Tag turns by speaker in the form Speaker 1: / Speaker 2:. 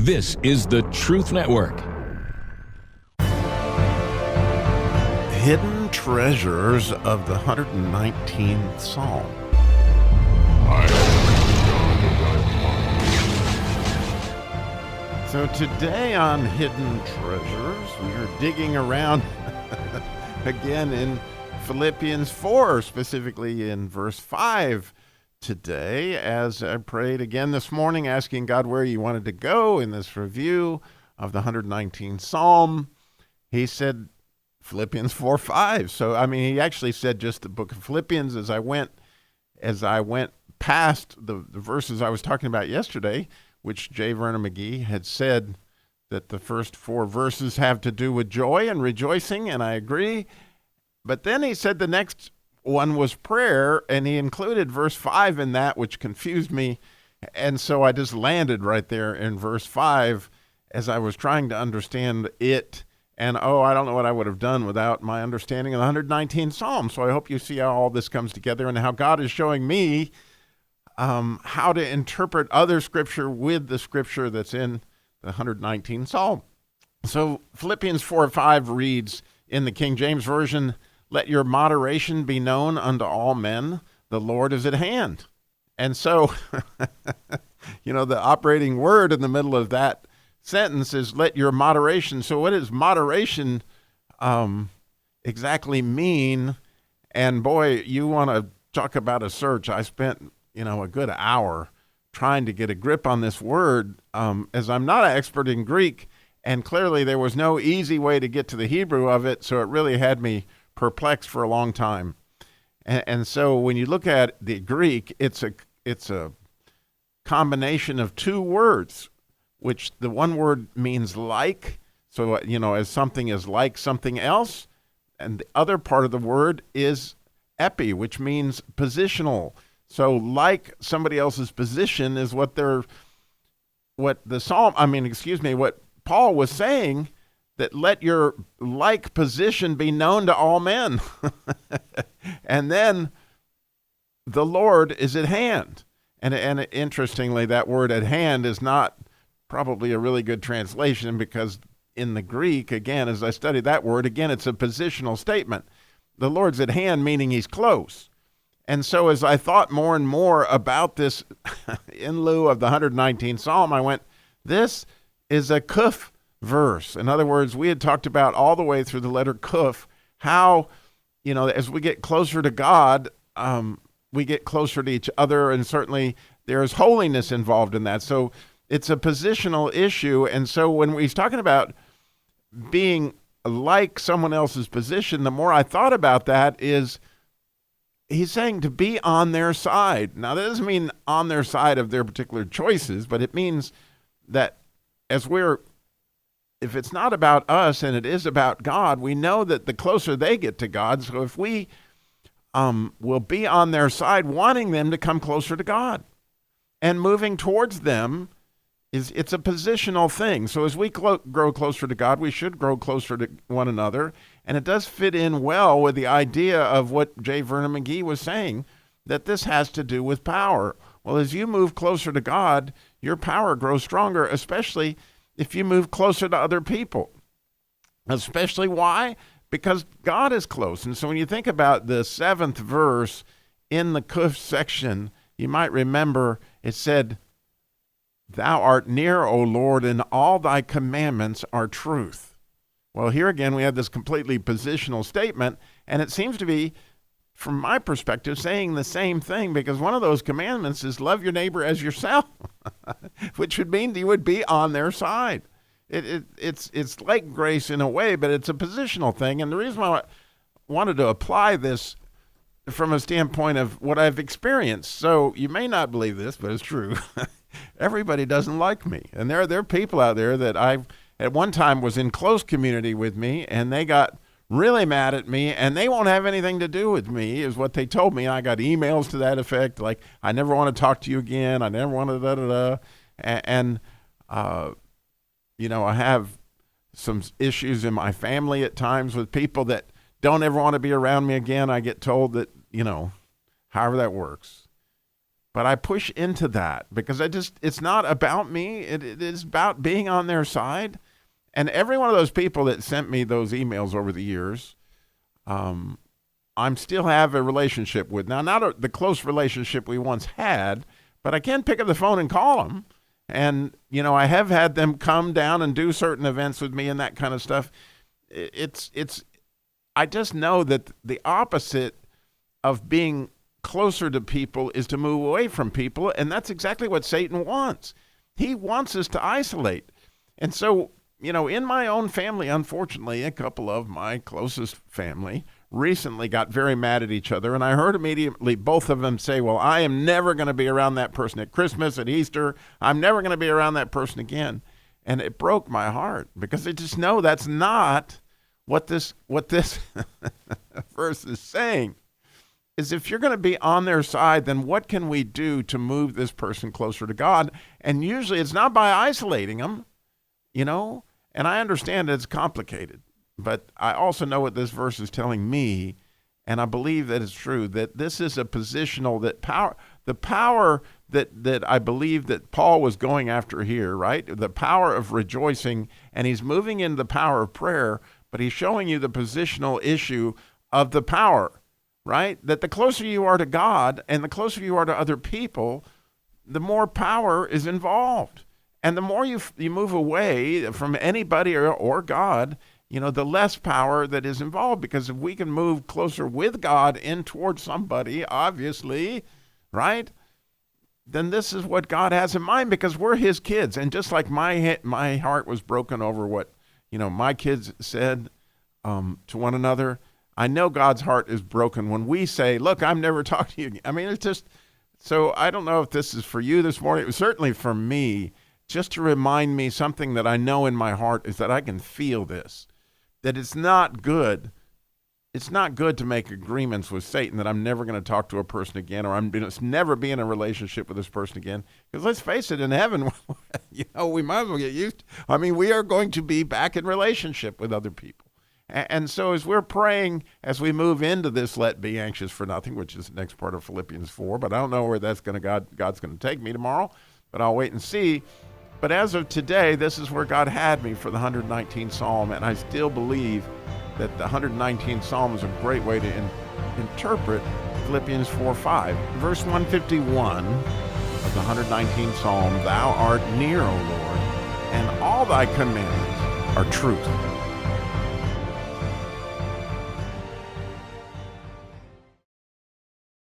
Speaker 1: This is the Truth Network.
Speaker 2: Hidden treasures of the 119th Psalm. So today on Hidden Treasures, we are digging around again in Philippians 4, specifically in verse 5 today, as I prayed again this morning, asking God where you wanted to go in this review of the 119th Psalm. He said Philippians 4:5. So, I mean, he actually said just the book of Philippians as I went past the verses I was talking about yesterday, which J. Vernon McGee had said that the first 4 verses have to do with joy and rejoicing, and I agree. But then he said the next one was prayer, and he included verse 5 in that, which confused me. And so I just landed right there in verse 5 as I was trying to understand it. And, I don't know what I would have done without my understanding of the 119th Psalm. So I hope you see how all this comes together and how God is showing me how to interpret other scripture with the scripture that's in the 119th Psalm. So Philippians 4:5 reads in the King James Version, "Let your moderation be known unto all men. The Lord is at hand." And so, the operating word in the middle of that sentence is let your moderation. So what does moderation exactly mean? And boy, you want to talk about a search. I spent, a good hour trying to get a grip on this word, as I'm not an expert in Greek, and clearly there was no easy way to get to the Hebrew of it, so it really had me perplexed for a long time. And so when you look at the Greek, it's a combination of 2 words, which the one word means like, so, as something is like something else, and the other part of the word is epi, which means positional. So like somebody else's position is what Paul was saying, that let your like position be known to all men. And then the Lord is at hand. And interestingly, that word at hand is not probably a really good translation, because in the Greek, again, as I studied that word, again, it's a positional statement. The Lord's at hand, meaning he's close. And so as I thought more and more about this in lieu of the 119th Psalm, I went, this is a Quaf verse. In other words, we had talked about all the way through the letter Quaf, how, as we get closer to God, we get closer to each other, and certainly there's holiness involved in that. So it's a positional issue. And so when he's talking about being like someone else's position, the more I thought about that is he's saying to be on their side. Now, that doesn't mean on their side of their particular choices, but it means that if it's not about us and it is about God, we know that the closer they get to God, so if we will be on their side, wanting them to come closer to God and moving towards them, it's a positional thing. So as we grow closer to God, we should grow closer to one another. And it does fit in well with the idea of what J. Vernon McGee was saying, that this has to do with power. Well, as you move closer to God, your power grows stronger, especially if you move closer to other people. Especially why? Because God is close. And so when you think about the 7th verse in the Quaf section, you might remember it said, "Thou art near, O Lord, and all thy commandments are truth." Well, here again, we have this completely positional statement, and it seems to be, from my perspective, saying the same thing, because one of those commandments is love your neighbor as yourself, which would mean you would be on their side. It's like grace in a way, but it's a positional thing. And the reason why I wanted to apply this from a standpoint of what I've experienced. So you may not believe this, but it's true. Everybody doesn't like me. And there are people out there that I at one time was in close community with me, and they got really mad at me, and they won't have anything to do with me, is what they told me. I got emails to that effect, like, I never want to talk to you again. I never want to da-da-da. And I have some issues in my family at times with people that don't ever want to be around me again. I get told that, however that works. But I push into that because it's not about me. It is about being on their side. And every one of those people that sent me those emails over the years, I'm still have a relationship with. Now, not the close relationship we once had, but I can pick up the phone and call them. And, I have had them come down and do certain events with me and that kind of stuff. I just know that the opposite of being closer to people is to move away from people, and that's exactly what Satan wants. He wants us to isolate. And so, in my own family, unfortunately, a couple of my closest family recently got very mad at each other, and I heard immediately both of them say, well, I am never going to be around that person at Christmas, at Easter. I'm never going to be around that person again. And it broke my heart because I just know that's not what this verse is saying. Is if you're going to be on their side, then what can we do to move this person closer to God? And usually it's not by isolating them, and I understand it's complicated, but I also know what this verse is telling me, and I believe that it's true, that this is a positional, the power that I believe that Paul was going after here, right? The power of rejoicing, and he's moving into the power of prayer, but he's showing you the positional issue of the power. Right? That the closer you are to God and the closer you are to other people, the more power is involved. And the more you move away from anybody or God, the less power that is involved. Because if we can move closer with God in towards somebody, obviously, right? Then this is what God has in mind because we're his kids. And just like my heart was broken over what, my kids said to one another, I know God's heart is broken when we say, look, I'm never talking to you again. I mean, it's just, so I don't know if this is for you this morning. It was certainly for me, just to remind me something that I know in my heart is that I can feel this, that it's not good. It's not good to make agreements with Satan that I'm never going to talk to a person again, or I'm going to never be in a relationship with this person again. Because let's face it, in heaven, we might as well get used to, we are going to be back in relationship with other people. And so as we're praying, as we move into this, let be anxious for nothing, which is the next part of Philippians 4, but I don't know where God's going to take me tomorrow, but I'll wait and see. But as of today, this is where God had me for the 119th Psalm, and I still believe that the 119th Psalm is a great way to interpret Philippians 4:5. Verse 151 of the 119th Psalm, Thou art near, O Lord, and all thy commandments are truth.